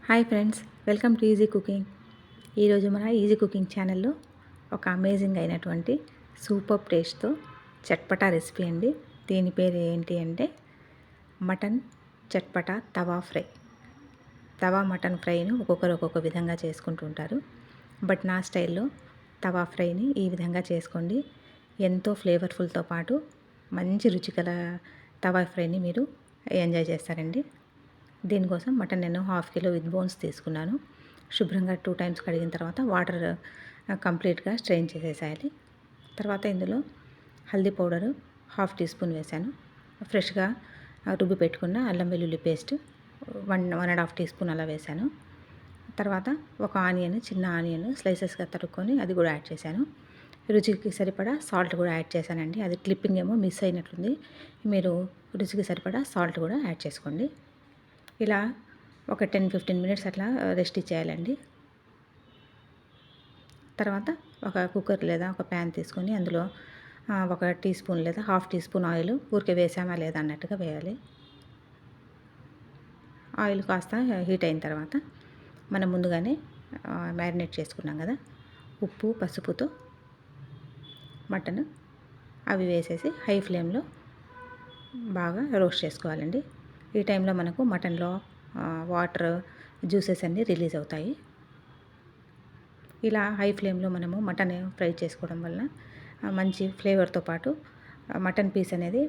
Hi friends, welcome to easy cooking. ఈరోజు మన easy cooking ఛానల్లో ఒక అమేజింగ్ అయినటువంటి సూపర్ టేస్ట్తో చట్పటా రెసిపీ అండి. దీని పేరు ఏంటి అంటే మటన్ చట్పటా తవా ఫ్రై. తవా మటన్ ఫ్రైను ఒక్కొక్కరు ఒక్కొక్క విధంగా చేసుకుంటుంటారు. బట్ నా స్టైల్లో తవా ఫ్రైని ఈ విధంగా చేసుకోండి. ఎంతో ఫ్లేవర్ఫుల్తో పాటు మంచి రుచికల తవా ఫ్రైని మీరు ఎంజాయ్ చేస్తారండి. దీనికోసం మటన్ నేను 1/2 కిలో విత్ బోన్స్ తీసుకున్నాను. శుభ్రంగా 2 టైమ్స్ కడిగిన తర్వాత వాటర్ కంప్లీట్గా స్ట్రెయిన్ చేసేసేయాలి. తర్వాత ఇందులో హల్దీ పౌడరు 1/2 టీ స్పూన్ వేసాను. ఫ్రెష్గా రుబ్బి పెట్టుకున్న అల్లం వెల్లుల్లి పేస్ట్ 1.5 టీ స్పూన్ అలా వేసాను. తర్వాత ఒక చిన్న ఆనియన్ స్లైసెస్గా తరుక్కొని అది కూడా యాడ్ చేశాను. రుచికి సరిపడా సాల్ట్ కూడా యాడ్ చేశానండి. అది క్లిప్పింగ్ ఏమో మిస్ అయినట్లుంది. మీరు రుచికి సరిపడా సాల్ట్ కూడా యాడ్ చేసుకోండి. ఇలా ఒక 10-15 మినిట్స్ అట్లా రెస్ట్ ఇచ్చేయాలండి. తర్వాత ఒక కుక్కర్ లేదా ఒక ప్యాన్ తీసుకొని అందులో 1 టీ స్పూన్ లేదా 1/2 టీ స్పూన్ ఆయిల్ ఊరికే వేసామా లేదా అన్నట్టుగా వేయాలి. ఆయిల్ కాస్త హీట్ అయిన తర్వాత మనం ముందుగానే మ్యారినేట్ చేసుకున్నాం కదా, ఉప్పు పసుపుతో మటన్ అవి వేసేసి హై ఫ్లేమ్లో బాగా రోస్ట్ చేసుకోవాలండి. ఈ టైంలో మనకు మటన్లో వాటర్ జ్యూసెస్ అన్నీ రిలీజ్ అవుతాయి. ఇలా హై ఫ్లేమ్లో మనము మటన్ ఫ్రై చేసుకోవడం వల్ల మంచి ఫ్లేవర్తో పాటు మటన్ పీస్ అనేది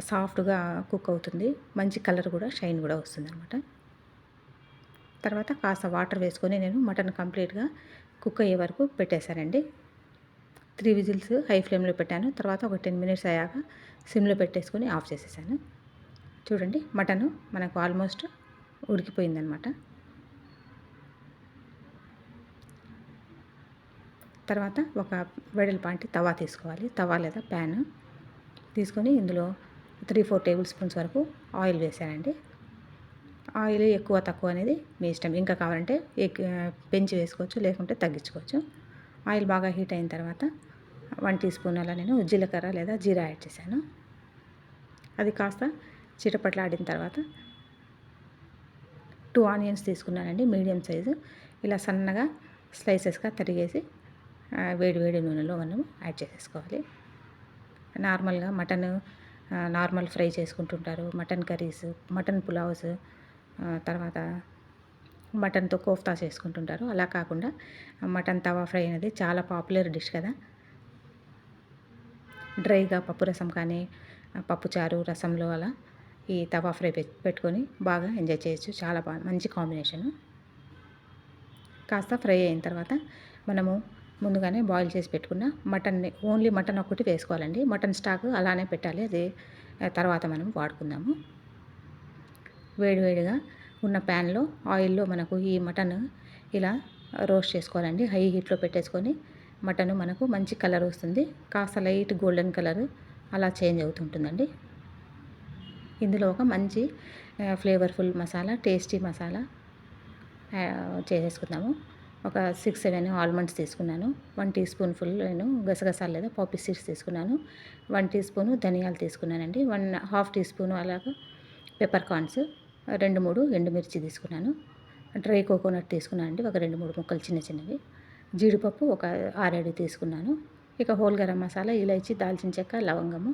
సాఫ్ట్గా కుక్ అవుతుంది. మంచి కలర్ కూడా షైన్ కూడా వస్తుంది అనమాట. తర్వాత కాస్త వాటర్ వేసుకొని నేను మటన్ కంప్లీట్గా కుక్ అయ్యే వరకు పెట్టేశానండి. 3 విజిల్స్ హై ఫ్లేమ్లో పెట్టాను. తర్వాత ఒక 10 మినిట్స్ అయ్యాక సిమ్లో పెట్టేసుకొని ఆఫ్ చేసేసాను. చూడండి, మటను మనకు ఆల్మోస్ట్ ఉడికిపోయిందనమాట. తర్వాత ఒక వెడల్పాంటి తవా తీసుకోవాలి. తవా లేదా ప్యాన్ తీసుకొని ఇందులో 3-4 టేబుల్ స్పూన్స్ వరకు ఆయిల్ వేసానండి. ఆయిల్ ఎక్కువ తక్కువ అనేది మీ ఇష్టం. ఇంకా కావాలంటే పెంచి వేసుకోవచ్చు, లేకుంటే తగ్గించుకోవచ్చు. ఆయిల్ బాగా హీట్ అయిన తర్వాత 1 టీ స్పూన్ అలా నేను జీలకర్ర లేదా జీరా యాడ్ చేశాను. అది కాస్త చిటపట్లాడిన తర్వాత 2 ఆనియన్స్ తీసుకున్నానండి, మీడియం సైజు. ఇలా సన్నగా స్లైసెస్గా తరిగేసి వేడి వేడి నూనెలో మనం యాడ్ చేసేసుకోవాలి. నార్మల్గా మటన్ నార్మల్ ఫ్రై చేసుకుంటుంటారు, మటన్ కర్రీస్, మటన్ పులావ్స్, తర్వాత మటన్తో కోఫ్తా చేసుకుంటుంటారు. అలా కాకుండా మటన్ తవా ఫ్రై అనేది చాలా పాపులర్ డిష్ కదా. డ్రైగా పప్పు రసం కానీ పప్పుచారు రసంలో అలా ఈ తవా ఫ్రై పెట్టుకొని బాగా ఎంజాయ్ చేయొచ్చు. చాలా బాగా మంచి కాంబినేషను. కాస్త ఫ్రై అయిన తర్వాత మనము ముందుగానే బాయిల్ చేసి పెట్టుకున్న మటన్ని, ఓన్లీ మటన్ ఒక్కటి వేసుకోవాలండి. మటన్ స్టాక్ అలానే పెట్టాలి, అది తర్వాత మనం వాడుకుందాము. వేడివేడిగా ఉన్న ప్యాన్లో ఆయిల్లో మనకు ఈ మటన్ ఇలా రోస్ట్ చేసుకోవాలండి. హై హీట్లో పెట్టేసుకొని మటన్ మనకు మంచి కలర్ వస్తుంది. కాస్త లైట్ గోల్డెన్ కలర్ అలా చేంజ్ అవుతుంటుందండి. ఇందులో ఒక మంచి ఫ్లేవర్ఫుల్ మసాలా, టేస్టీ మసాలా చేసేసుకుందాము. ఒక 6-7 ఆల్మండ్స్ తీసుకున్నాను. 1 టీ స్పూన్ ఫుల్ నేను గసగసాలు లేదా పాపీ సీడ్స్ తీసుకున్నాను. 1 టీ స్పూను ధనియాలు తీసుకున్నానండి. 1/2 టీ స్పూను అలాగా పెప్పర్ కార్న్స్, 2-3 ఎండుమిర్చి తీసుకున్నాను. డ్రై కోకోనట్ తీసుకున్నాను అండి, ఒక 2-3 ముక్కలు చిన్న చిన్నవి. జీడిపప్పు ఒక 6-7 తీసుకున్నాను. ఇక హోల్ గరం మసాలా, ఇలైచి, దాల్చిన చెక్క, లవంగము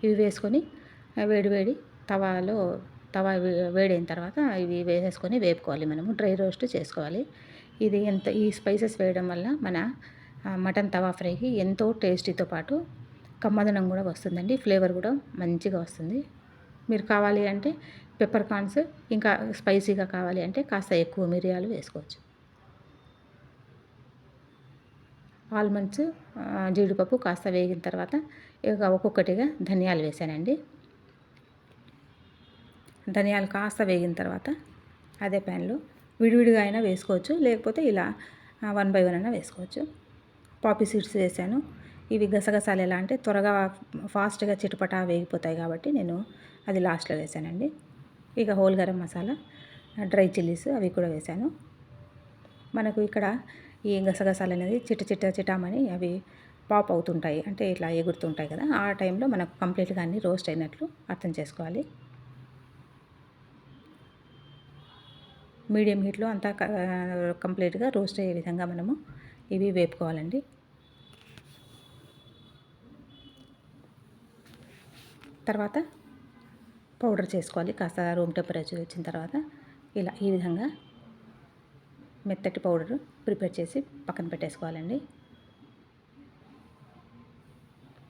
ఇవి వేసుకొని వేడి తవా వేడైన తర్వాత ఇవి వేసేసుకొని వేపుకోవాలి. మనము డ్రై రోస్ట్ చేసుకోవాలి. ఈ స్పైసెస్ వేయడం వల్ల మన మటన్ తవా ఫ్రైకి ఎంతో టేస్టీతో పాటు కమ్మదనం కూడా వస్తుందండి. ఫ్లేవర్ కూడా మంచిగా వస్తుంది. మీరు కావాలి అంటే పెప్పర్ కార్న్స్ ఇంకా స్పైసీగా కావాలి అంటే కాస్త ఎక్కువ మిరియాలు వేసుకోవచ్చు. ఆల్మండ్స్, జీడిపప్పు కాస్త వేగిన తర్వాత ఇక ఒక్కొక్కటిగా ధనియాలు వేసానండి. ధనియాలు కాస్త వేగిన తర్వాత అదే ప్యాన్లో విడివిడిగా అయినా వేసుకోవచ్చు, లేకపోతే ఇలా 1 by 1 అయినా వేసుకోవచ్చు. పాపీ సీడ్స్ వేసాను. ఇవి గసగసాలు ఎలా అంటే త్వరగా ఫాస్ట్గా చిటపటా వేగిపోతాయి కాబట్టి నేను అది లాస్ట్లో వేసానండి. ఇక whole garam masala, dry chillies అవి కూడా వేసాను. మనకు ఇక్కడ ఈ గసగసాలు అనేది చిటామని అవి పాప్ అవుతుంటాయి, అంటే ఇట్లా ఎగురుతుంటాయి కదా. ఆ టైంలో మనకు కంప్లీట్గా అన్నీ రోస్ట్ అయినట్లు అర్థం చేసుకోవాలి. మీడియం హీట్లో అంతా కంప్లీట్గా రోస్ట్ అయ్యే విధంగా మనము ఇవి వేపుకోవాలండి. తర్వాత పౌడర్ చేసుకోవాలి. కాస్త రూమ్ టెంపరేచర్ వచ్చిన తర్వాత ఇలా ఈ విధంగా మెత్తటి పౌడర్ ప్రిపేర్ చేసి పక్కన పెట్టేసుకోవాలండి.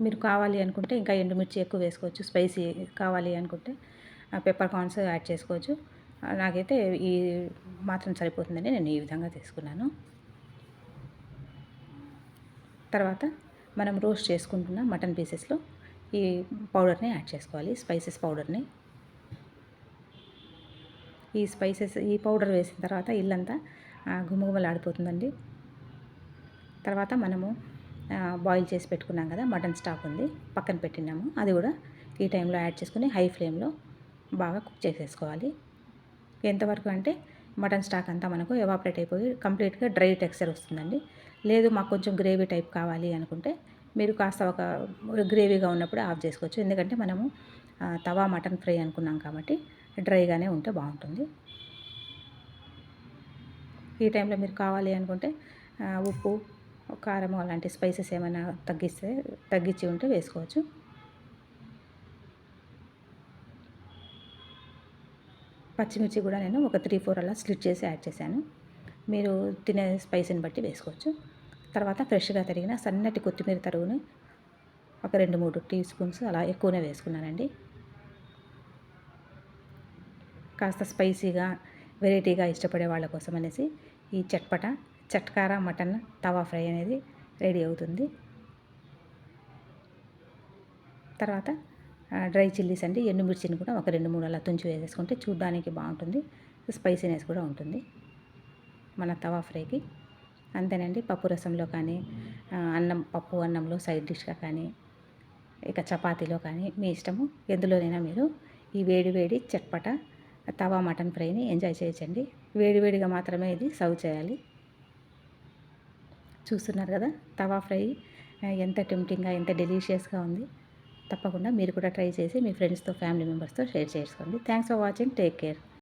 మీరు కావాలి అనుకుంటే ఇంకా ఎండుమిర్చి ఎక్కువ వేసుకోవచ్చు. స్పైసీ కావాలి అనుకుంటే పెప్పర్ కార్న్స్ యాడ్ చేసుకోవచ్చు. నాకైతే ఈ మాత్రం సరిపోతుందని నేను ఈ విధంగా తీసుకున్నాను. తర్వాత మనం రోస్ట్ చేసుకుంటున్న మటన్ పీసెస్లో ఈ పౌడర్ని యాడ్ చేసుకోవాలి. స్పైసెస్ పౌడర్ని ఈ పౌడర్ వేసిన తర్వాత ఇల్లంతా గుమగుమలాడిపోతుందండి. తర్వాత మనము బాయిల్ చేసి పెట్టుకున్నాం కదా, మటన్ స్టాక్ ఉంది పక్కన పెట్టినాము, అది కూడా ఈ టైంలో యాడ్ చేసుకుని హై ఫ్లేమ్లో బాగా కుక్ చేసేసుకోవాలి. ఎంతవరకు అంటే మటన్ స్టాక్ అంతా మనకు ఎవాపరేట్ అయిపోయి కంప్లీట్గా డ్రై టెక్స్చర్ వస్తుందండి. లేదు మాకు కొంచెం గ్రేవీ టైప్ కావాలి అనుకుంటే మీరు కాస్త ఒక గ్రేవీగా ఉన్నప్పుడు ఆఫ్ చేసుకోవచ్చు. ఎందుకంటే మనము తవా మటన్ ఫ్రై అనుకున్నాం కాబట్టి డ్రైగానే ఉంటే బాగుంటుంది. ఈ టైంలో మీరు కావాలి అనుకుంటే ఉప్పు, కారం అలాంటి స్పైసెస్ ఏమైనా తగ్గించి ఉంటే వేసుకోవచ్చు. పచ్చిమిర్చి కూడా నేను ఒక 3-4 అలా స్లిట్ చేసి యాడ్ చేశాను. మీరు తినే స్పైసీని బట్టి వేసుకోవచ్చు. తర్వాత ఫ్రెష్గా తరిగిన సన్నటి కొత్తిమీర తరుగుని ఒక 2-3 టీ స్పూన్స్ అలా ఎక్కువనే వేసుకున్నానండి. కాస్త స్పైసీగా వెరైటీగా ఇష్టపడే వాళ్ళ కోసం అనేసి ఈ చట్కారా మటన్ తవా ఫ్రై అనేది రెడీ అవుతుంది. తర్వాత డ్రై చిల్లీస్ అండి, ఎండుమిర్చిని కూడా ఒక 2-3 అలా తుంచి వేసేసుకుంటే చూడడానికి బాగుంటుంది. స్పైసీనెస్ కూడా ఉంటుంది మన తవా ఫ్రైకి. అంతేనండి. పప్పు రసంలో కానీ పప్పు అన్నంలో సైడ్ డిష్గా కానీ ఇక చపాతీలో కానీ మీ ఇష్టము, ఎందులోనైనా మీరు ఈ వేడి వేడి చట్పట తవా మటన్ ఫ్రైని ఎంజాయ్ చేయొచ్చండి. వేడివేడిగా మాత్రమే ఇది సర్వ్ చేయాలి. చూస్తున్నారు కదా తవా ఫ్రై ఎంత టెంప్టింగ్గా, ఎంత డెలీషియస్గా ఉంది. తప్పకుండా మీరు కూడా ట్రై చేసి మీ ఫ్రెండ్స్తో, ఫ్యామిలీ మెంబర్స్తో షేర్ చేసుకోండి. Thanks for watching. Take care.